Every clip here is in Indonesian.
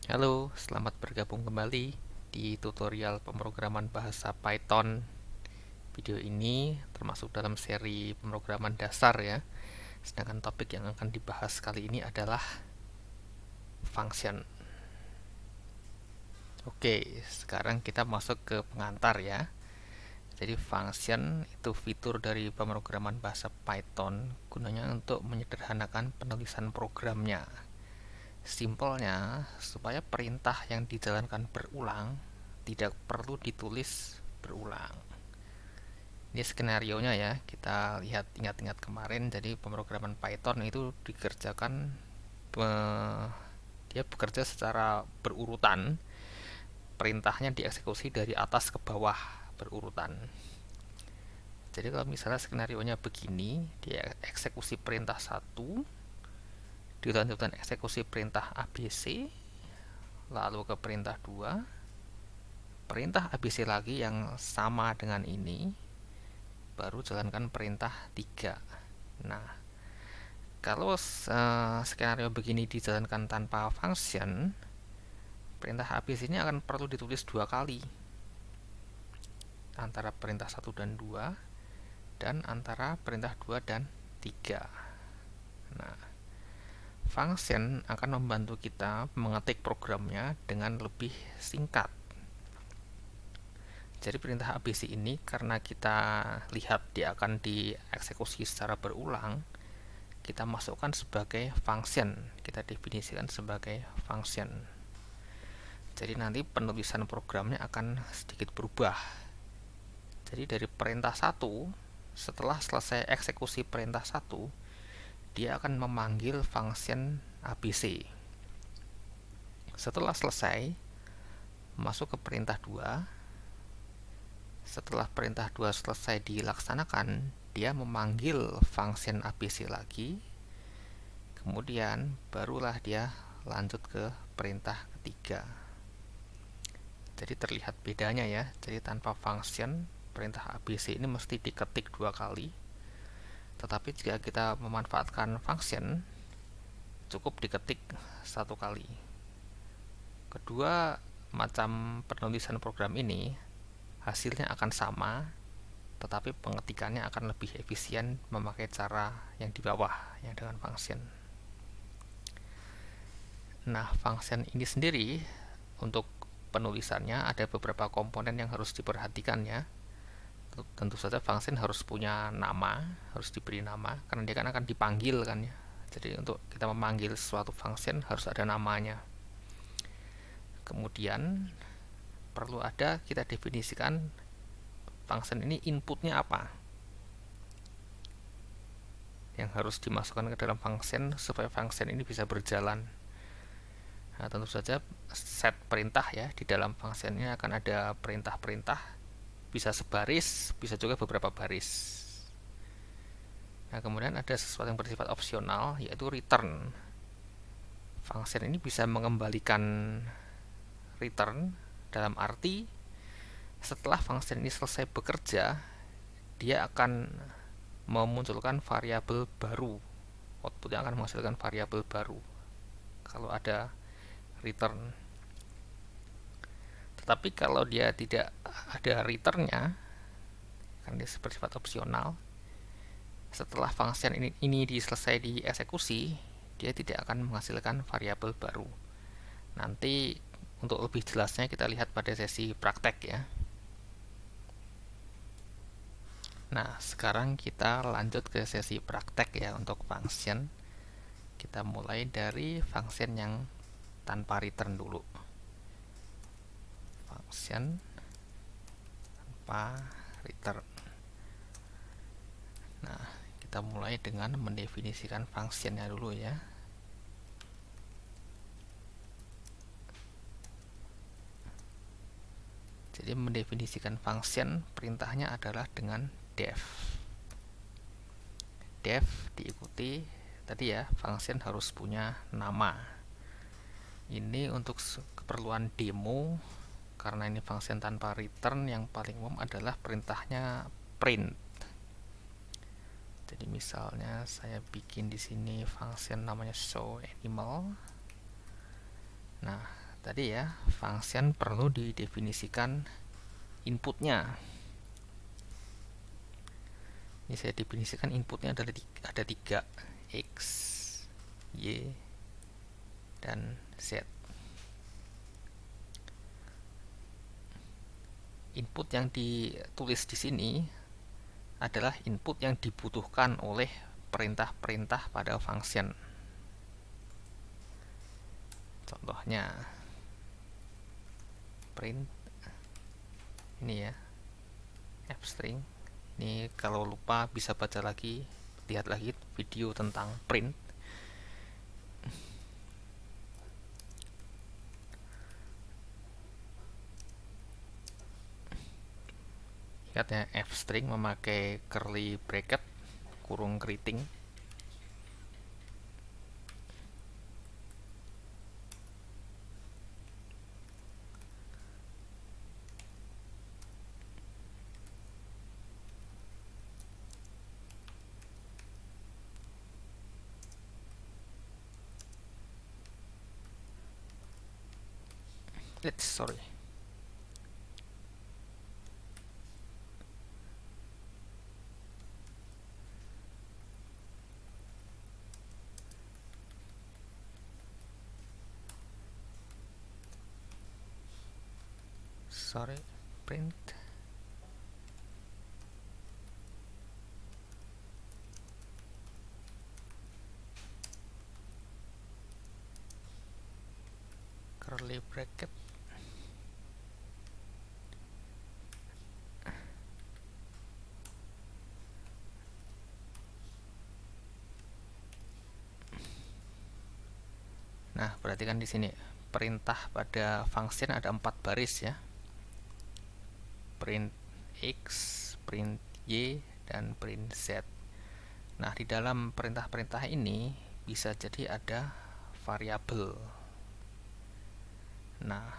Halo, selamat bergabung kembali di tutorial pemrograman bahasa Python. Video ini termasuk dalam seri pemrograman dasar ya. Sedangkan topik yang akan dibahas kali ini adalah function. Oke, sekarang kita masuk ke pengantar ya. Jadi function itu fitur dari pemrograman bahasa Python gunanya untuk menyederhanakan penulisan programnya. Simpelnya, supaya perintah yang dijalankan berulang tidak perlu ditulis berulang. Ini skenarionya ya, kita lihat ingat-ingat kemarin. Jadi pemrograman Python itu dikerjakan, dia bekerja secara berurutan. Perintahnya dieksekusi dari atas ke bawah berurutan. Jadi kalau misalnya skenarionya begini, dia eksekusi perintah 1, dilanjutkan eksekusi perintah ABC, lalu ke perintah 2, perintah ABC lagi yang sama dengan ini, baru jalankan perintah 3. Nah, kalau skenario begini dijalankan tanpa function, perintah ABC ini akan perlu ditulis 2 kali, antara perintah 1 dan 2, dan antara perintah 2 dan 3. Nah, function akan membantu kita mengetik programnya dengan lebih singkat. Jadi perintah ABC ini karena kita lihat dia akan dieksekusi secara berulang, kita masukkan sebagai function, kita definisikan sebagai function. Jadi nanti penulisan programnya akan sedikit berubah. Jadi dari perintah 1, setelah selesai eksekusi perintah 1, dia akan memanggil function ABC. Setelah selesai, masuk ke perintah 2. Setelah perintah 2 selesai dilaksanakan, dia memanggil function ABC lagi. Kemudian barulah dia lanjut ke perintah ketiga. Jadi terlihat bedanya ya. Jadi tanpa function, perintah ABC ini mesti diketik 2 kali. Tetapi jika kita memanfaatkan function, cukup diketik 1 kali. Kedua macam penulisan program ini hasilnya akan sama, tetapi pengetikannya akan lebih efisien memakai cara yang di bawah, yang dengan function. Nah, function ini sendiri untuk penulisannya ada beberapa komponen yang harus diperhatikan ya. Tentu saja function harus punya nama, harus diberi nama, karena dia kan akan dipanggil kan ya. Jadi untuk kita memanggil suatu function harus ada namanya. Kemudian perlu ada, kita definisikan function ini inputnya apa yang harus dimasukkan ke dalam function supaya function ini bisa berjalan. Nah, tentu saja set perintah ya, di dalam function ini akan ada perintah-perintah, bisa sebaris, bisa juga beberapa baris. Nah, kemudian ada sesuatu yang bersifat opsional, yaitu return. Function ini bisa mengembalikan return dalam arti setelah function ini selesai bekerja, dia akan memunculkan variabel baru, outputnya akan menghasilkan variabel baru kalau ada return. Tetapi kalau dia tidak ada returnnya, kan dia bersifat opsional, setelah function ini selesai dieksekusi, dia tidak akan menghasilkan variabel baru. Nanti untuk lebih jelasnya kita lihat pada sesi praktek ya. Nah, sekarang kita lanjut ke sesi praktek ya untuk function. Kita mulai dari function yang tanpa return dulu. Function tanpa return. Nah, kita mulai dengan mendefinisikan functionnya dulu ya. Jadi mendefinisikan function, perintahnya adalah dengan def. Def diikuti tadi ya, function harus punya nama. Ini untuk keperluan demo, karena ini function tanpa return, yang paling umum adalah perintahnya print. Jadi misalnya saya bikin di sini function namanya show animal. Nah, tadi ya, function perlu didefinisikan inputnya. Ini saya definisikan inputnya ada tiga, X, Y, dan Z. Input yang ditulis di sini adalah input yang dibutuhkan oleh perintah-perintah pada function. Contohnya print ini ya, f-string. Ini kalau lupa bisa baca lagi, lihat lagi video tentang print. Ingat ya, f-string memakai curly bracket, kurung keriting. Sorry. Print. Curly bracket. Nah, perhatikan di sini perintah pada function ada 4 baris ya. Print X, print Y, dan print Z. Nah, di dalam perintah-perintah ini bisa jadi ada variabel. Nah,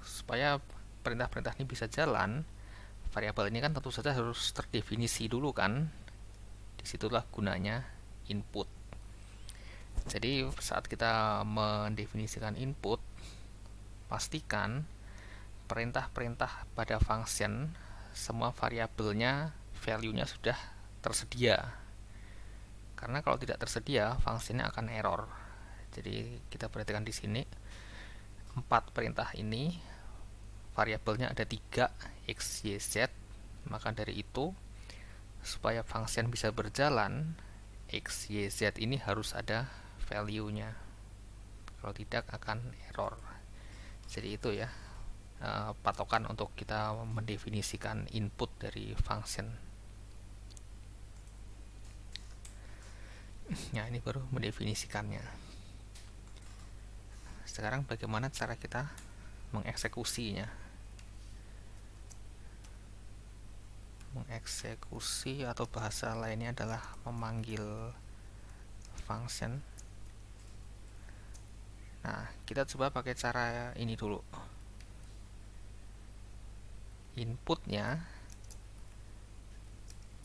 supaya perintah-perintah ini bisa jalan, variabel ini kan tentu saja harus terdefinisi dulu kan. Disitulah gunanya input. Jadi saat kita mendefinisikan input, pastikan perintah-perintah pada function semua variabelnya, value-nya sudah tersedia. Karena kalau tidak tersedia, fungsinya akan error. Jadi kita perhatikan di sini 4 perintah ini variabelnya ada 3, X, Y, Z. Maka dari itu supaya function bisa berjalan, X, Y, Z ini harus ada value-nya. Kalau tidak akan error. Jadi itu ya, patokan untuk kita mendefinisikan input dari function. Nah, ini baru mendefinisikannya. Sekarang bagaimana cara kita mengeksekusinya? Mengeksekusi atau bahasa lainnya adalah memanggil function. Nah, kita coba pakai cara ini dulu. Inputnya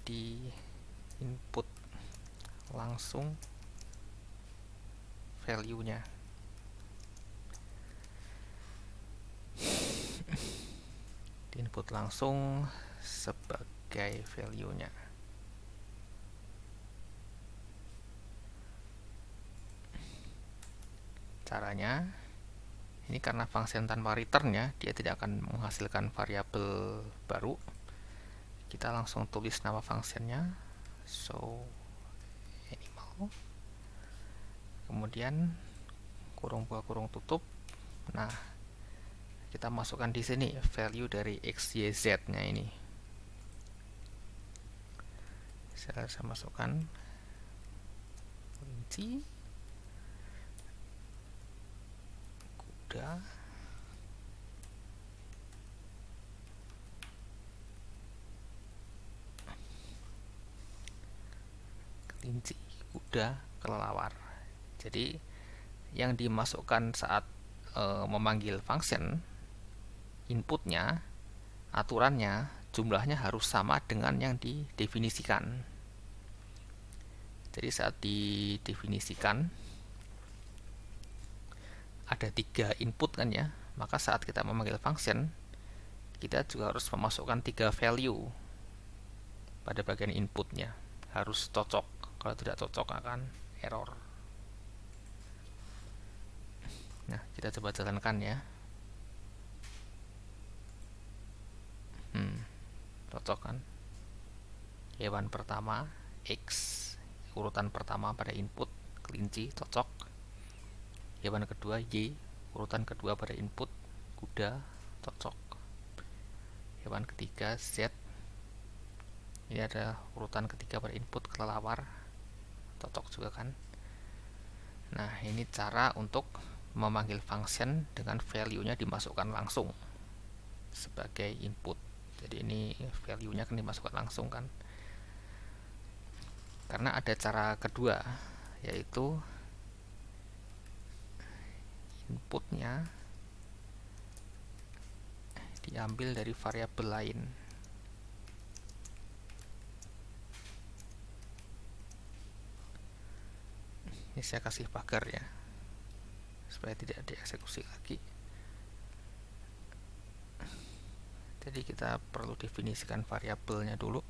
di input langsung value-nya. Di input langsung sebagai value-nya. Caranya, ini karena function tanpa return ya, dia tidak akan menghasilkan variabel baru. Kita langsung tulis nama functionnya, so animal, kemudian kurung buka kurung tutup. Nah, kita masukkan di sini value dari X, Y, Z nya ini. Saya masukkan kelinci, kuda, kelinci, kuda, kelelawar. Jadi yang dimasukkan saat memanggil function, inputnya, aturannya, jumlahnya harus sama dengan yang didefinisikan. Jadi saat didefinisikan ada 3 input kan ya, maka saat kita memanggil function, kita juga harus memasukkan 3 value pada bagian inputnya. Harus cocok, kalau tidak cocok akan error. Nah, kita coba jalankan ya. Cocok kan? Hewan pertama X, urutan pertama pada input kelinci, cocok. Hewan kedua Y, urutan kedua pada input kuda, cocok. Hewan ketiga Z, ini ada urutan ketiga pada input kelelawar, cocok juga kan. Nah, ini cara untuk memanggil function dengan value-nya dimasukkan langsung sebagai input. Jadi ini value-nya akan dimasukkan langsung kan. Karena ada cara kedua, yaitu inputnya diambil dari variabel lain. Ini saya kasih pagar ya, supaya tidak dieksekusi lagi. Jadi kita perlu definisikan variabelnya dulu.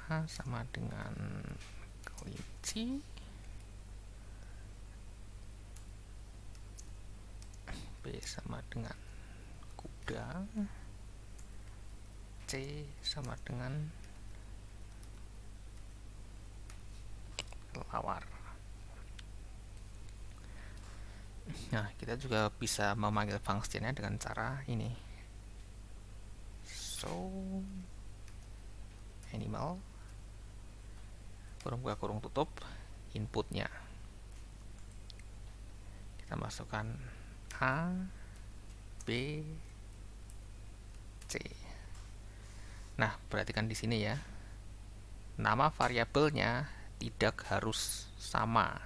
A sama dengan kelinci, B sama dengan kuda, C sama dengan kelelawar. Nah, kita juga bisa memanggil fungsinya dengan cara ini. So animal, kurung buka kurung tutup, inputnya kita masukkan A, B, C. Nah, perhatikan di sini ya, nama variabelnya tidak harus sama.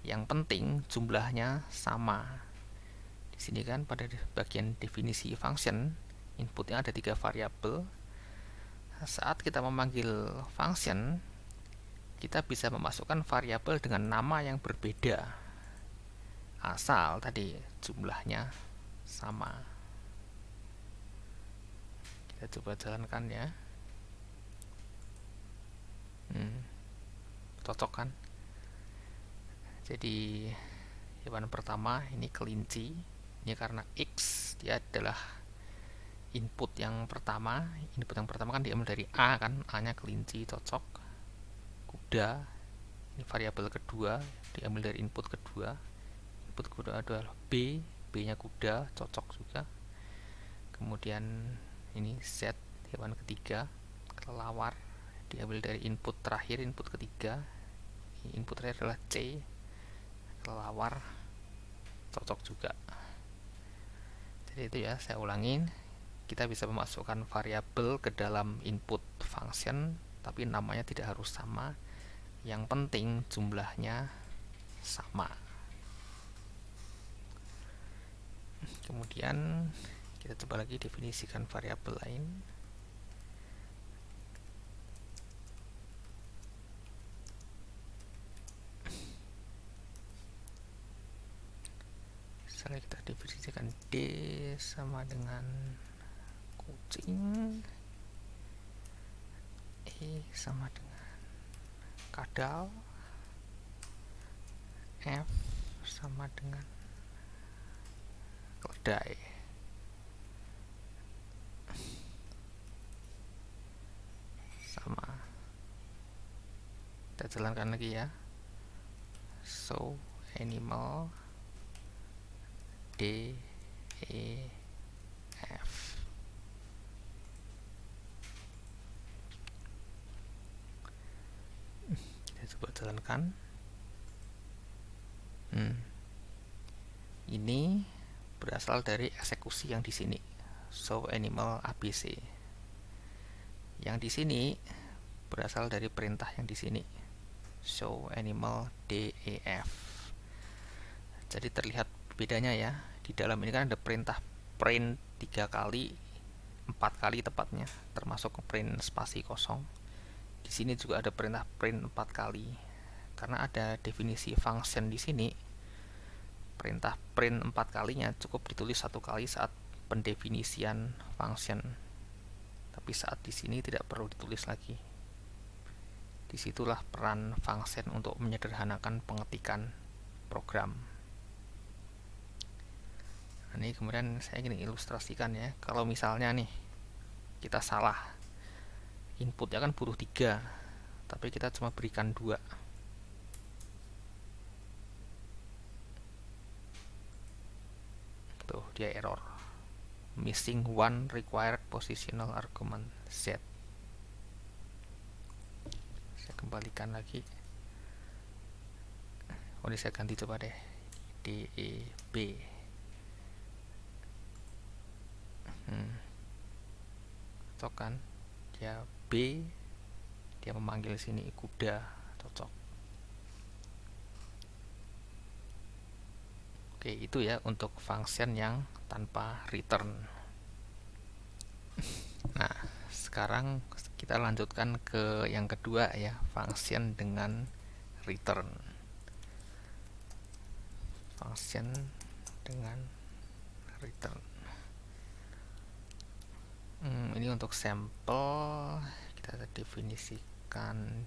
Yang penting jumlahnya sama. Di sini kan pada bagian definisi function, inputnya ada 3 variabel. Saat kita memanggil function, kita bisa memasukkan variabel dengan nama yang berbeda, asal tadi jumlahnya sama. Kita coba jalankan ya. Cocok kan? Jadi hewan pertama ini kelinci. Ini karena X dia adalah input yang pertama. Input yang pertama kan diambil dari A kan, A-nya kelinci, cocok. Kuda, ini variabel kedua, diambil dari input kedua. Input kedua adalah B, B-nya kuda, cocok juga. Kemudian ini Z, hewan ketiga, kelelawar, diambil dari input terakhir, input ketiga. Input terakhir adalah C, kelelawar, cocok juga. Jadi itu ya, saya ulangin, kita bisa memasukkan variabel ke dalam input function, tapi namanya tidak harus sama. Yang penting jumlahnya sama. Kemudian kita coba lagi definisikan variabel lain. Misalnya kita definisikan D sama dengan kucing, E sama dengan kadal, F sama dengan keledai. Sama. Kita jalankan lagi ya. So animal D, E, F. Kita coba jalankan. Ini berasal dari eksekusi yang di sini. So animal ABC. Yang di sini berasal dari perintah yang di sini. Show animal DEF. Jadi terlihat bedanya ya. Di dalam ini kan ada perintah print 3 kali, 4 kali tepatnya, termasuk print spasi kosong. Di sini juga ada perintah print 4 kali. Karena ada definisi function di sini, perintah print 4 kalinya cukup ditulis 1 kali saat pendefinisian function. Tapi saat di sini tidak perlu ditulis lagi. Disitulah peran function untuk menyederhanakan pengetikan program. Nah, ini kemudian saya ingin ilustrasikan ya. Kalau misalnya nih kita salah, inputnya kan butuh 3, tapi kita cuma berikan 2. Tuh, dia error. Missing one required positional argument Z. Saya kembalikan lagi. Oh, ini saya ganti coba deh. D, E, B. Cocok kan? Dia B, dia memanggil sini kuda, cocok. Oke, itu ya untuk function yang tanpa return. Nah, sekarang kita lanjutkan ke yang kedua ya, function dengan return. Function dengan return. Ini untuk sampel kita definisikan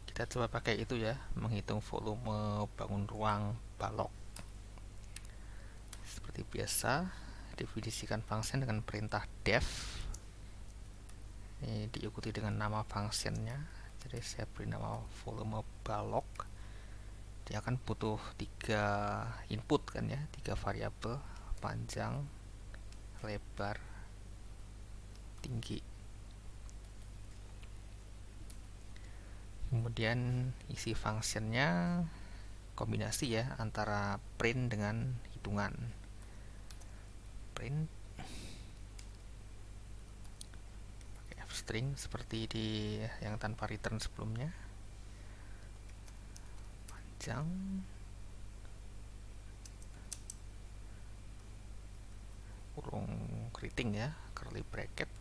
kita coba pakai itu ya, menghitung volume bangun ruang balok. Seperti biasa, definisikan function dengan perintah def. Ini diikuti dengan nama functionnya. Jadi saya beri nama volume balok. Dia akan butuh 3 input kan ya, 3 variabel, panjang, lebar, tinggi. Kemudian isi functionnya kombinasi ya antara print dengan hitungan. Print pakai f-string seperti di yang tanpa return sebelumnya. Panjang, kurung keriting ya, curly bracket.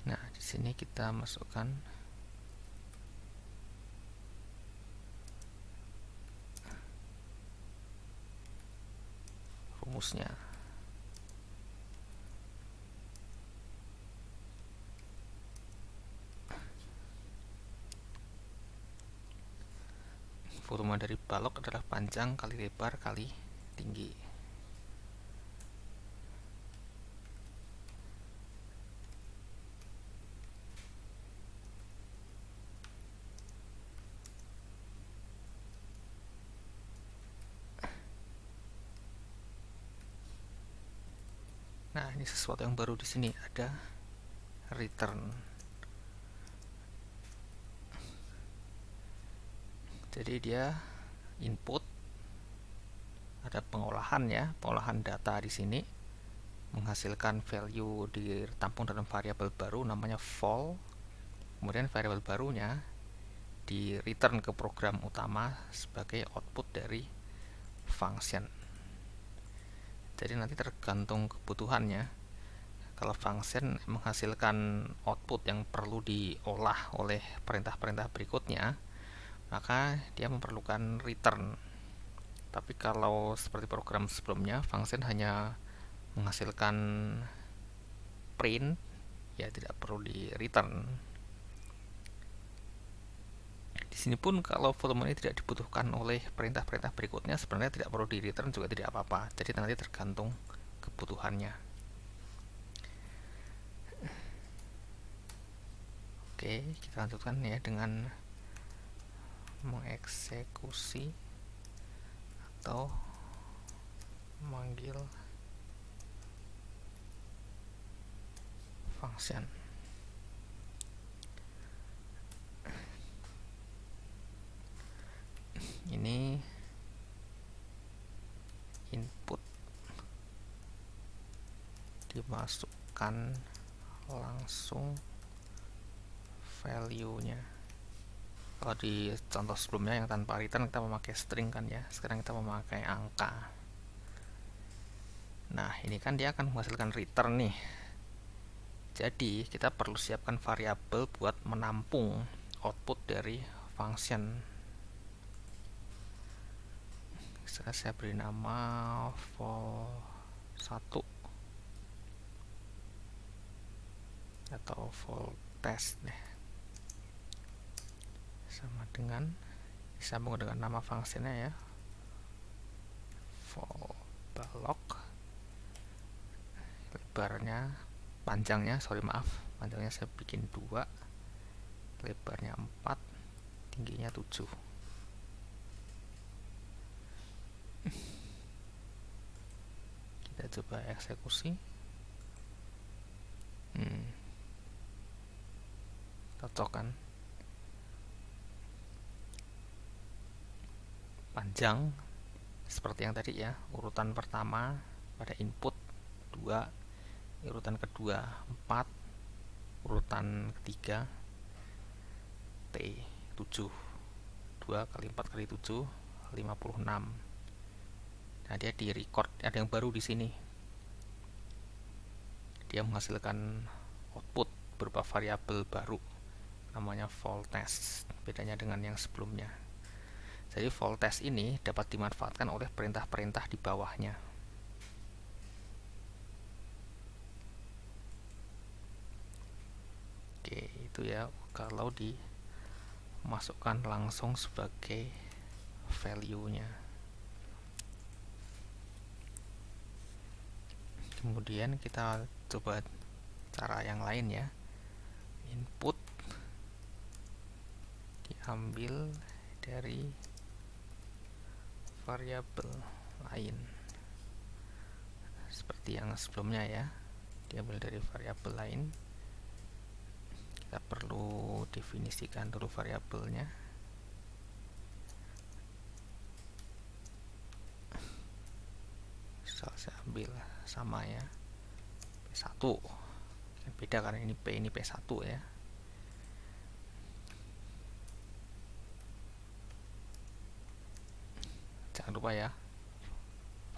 Nah, di sini kita masukkan rumusnya. Volume dari balok adalah panjang kali lebar kali tinggi. Nah, ini sesuatu yang baru di sini, ada return. Jadi dia input, ada pengolahan ya, pengolahan data di sini menghasilkan value ditampung dalam variabel baru namanya vol. Kemudian variabel barunya di return ke program utama sebagai output dari function. Jadi nanti tergantung kebutuhannya. Kalau function menghasilkan output yang perlu diolah oleh perintah-perintah berikutnya, maka dia memerlukan return. Tapi kalau seperti program sebelumnya, function hanya menghasilkan print, ya tidak perlu di return. Di sini pun kalau volume ini tidak dibutuhkan oleh perintah-perintah berikutnya, sebenarnya tidak perlu di return juga tidak apa-apa. Jadi nanti tergantung kebutuhannya. Oke, kita lanjutkan ya dengan mengeksekusi atau memanggil function. Ini input dimasukkan langsung value-nya. Kalau di contoh sebelumnya yang tanpa return kita memakai string kan ya, sekarang kita memakai angka. Nah, ini kan dia akan menghasilkan return nih. Jadi, kita perlu siapkan variabel buat menampung output dari function. Sekarang saya beri nama vol1 atau vol test deh. Sama dengan disambung dengan nama fungsinya ya, vol balok. Lebarnya, panjangnya saya bikin 2, lebarnya 4, tingginya 7. Kita coba eksekusi. Cocok kan? Panjang seperti yang tadi ya, urutan pertama pada input 2, urutan kedua 4, urutan ketiga T 7. 2 kali 4 kali 7 56. Nah, dia di record, ada yang baru di sini. Dia menghasilkan output berupa variabel baru namanya vol test. Bedanya dengan yang sebelumnya. Jadi vol test ini dapat dimanfaatkan oleh perintah-perintah di bawahnya. Oke, itu ya kalau dimasukkan langsung sebagai value-nya. Kemudian kita coba cara yang lain ya. Input diambil dari variabel lain. Seperti yang sebelumnya ya, diambil dari variabel lain. Kita perlu definisikan dulu variabelnya. Saya ambil sama ya, P1. Beda karena ini P, ini P1 ya. Jangan lupa ya,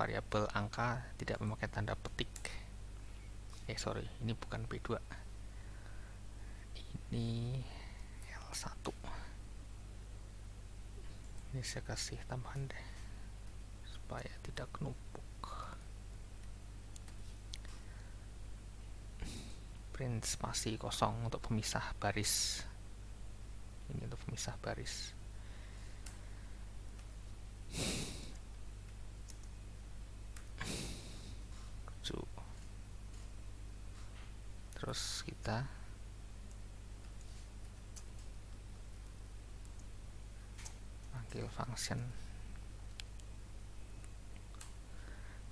variabel angka tidak memakai tanda petik. Ini bukan P2. Ini L1. Ini saya kasih tambahan deh supaya tidak numpuk. Print spasi kosong untuk pemisah baris. Ini untuk pemisah baris. Terus kita panggil function.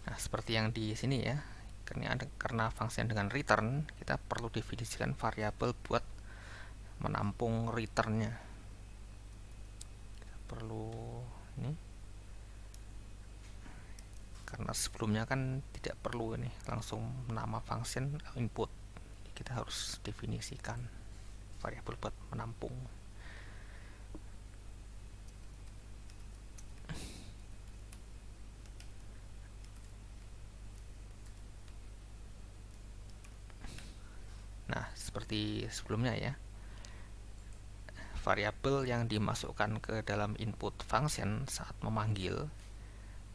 Nah, seperti yang di sini ya. Karena function dengan return, kita perlu definisikan variabel buat menampung returnnya. Kita perlu ini, karena sebelumnya kan tidak perlu ini langsung nama function input. Kita harus definisikan variabel buat menampung. Nah, seperti sebelumnya ya, variabel yang dimasukkan ke dalam input function saat memanggil,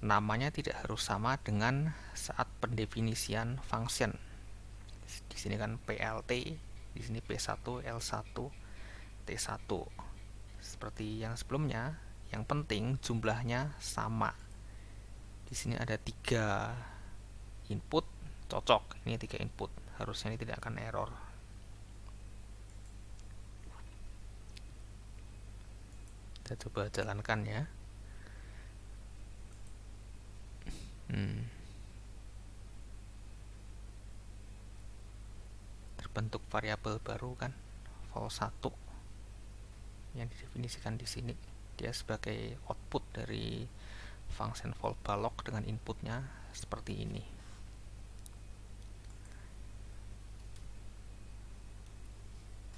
namanya tidak harus sama dengan saat pendefinisian function. Di sini kan PLT, di sini P1, L1, T1. seperti yang sebelumnya. Yang penting jumlahnya sama. Di sini ada 3 input, cocok. Ini 3 input, harusnya ini tidak akan error. Kita coba jalankan ya. Terbentuk variabel baru kan, vol1 yang didefinisikan di sini. Dia sebagai output dari function vol_balloc dengan inputnya seperti ini.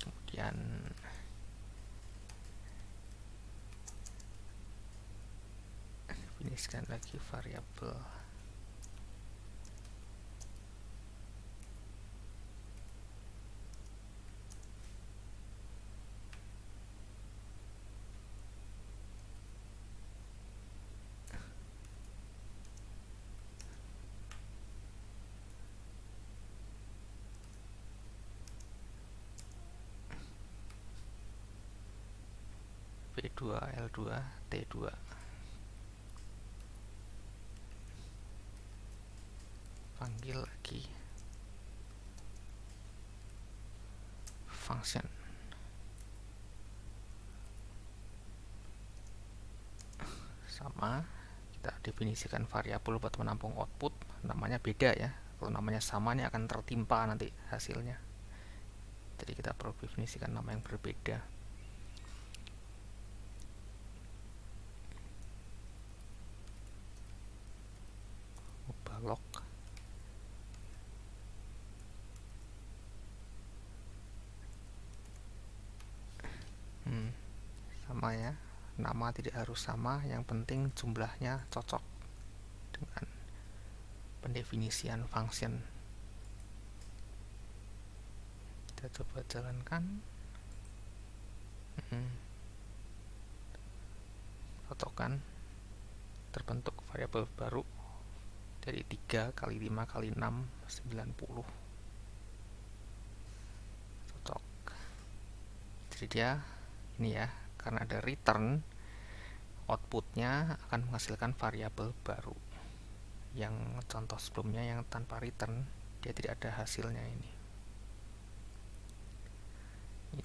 Kemudian definisikan lagi variabel P2 L2 T2. Panggil lagi function sama, kita definisikan variabel buat menampung output, namanya beda ya. Kalau namanya sama ini akan tertimpa nanti hasilnya, jadi kita perlu definisikan nama yang berbeda. Balloc sama ya, nama tidak harus sama, yang penting jumlahnya cocok dengan pendefinisian function. Kita coba jalankan. Cocok kan, terbentuk variabel baru dari 3 kali 5 kali 6 90. Cocok. Jadi dia ini ya, karena ada return, outputnya akan menghasilkan variabel baru. Yang contoh sebelumnya yang tanpa return, dia tidak ada hasilnya ini.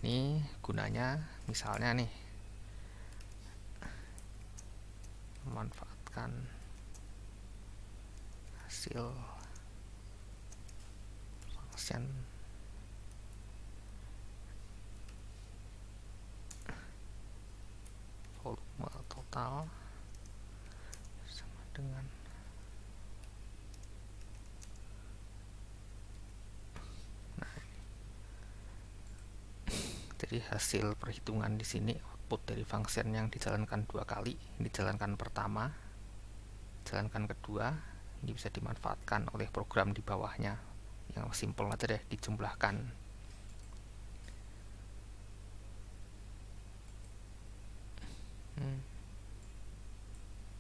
Ini gunanya misalnya nih, memanfaatkan hasil function volume total sama dengan jadi hasil perhitungan di sini output dari function yang dijalankan 2 kali, ini dijalankan pertama, jalankan kedua, ini bisa dimanfaatkan oleh program di bawahnya. Yang simple aja deh, dijumlahkan.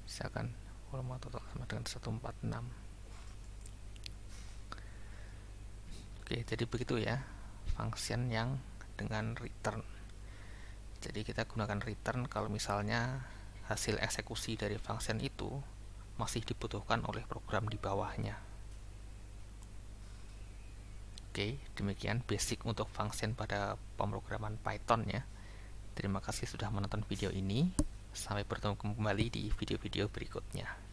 Misalkan volume total sama dengan 146. Oke, jadi begitu ya function yang dengan return. Jadi kita gunakan return kalau misalnya hasil eksekusi dari function itu masih dibutuhkan oleh program di bawahnya. Oke, demikian basic untuk function pada pemrograman Python ya. Terima kasih sudah menonton video ini. Sampai bertemu kembali di video-video berikutnya.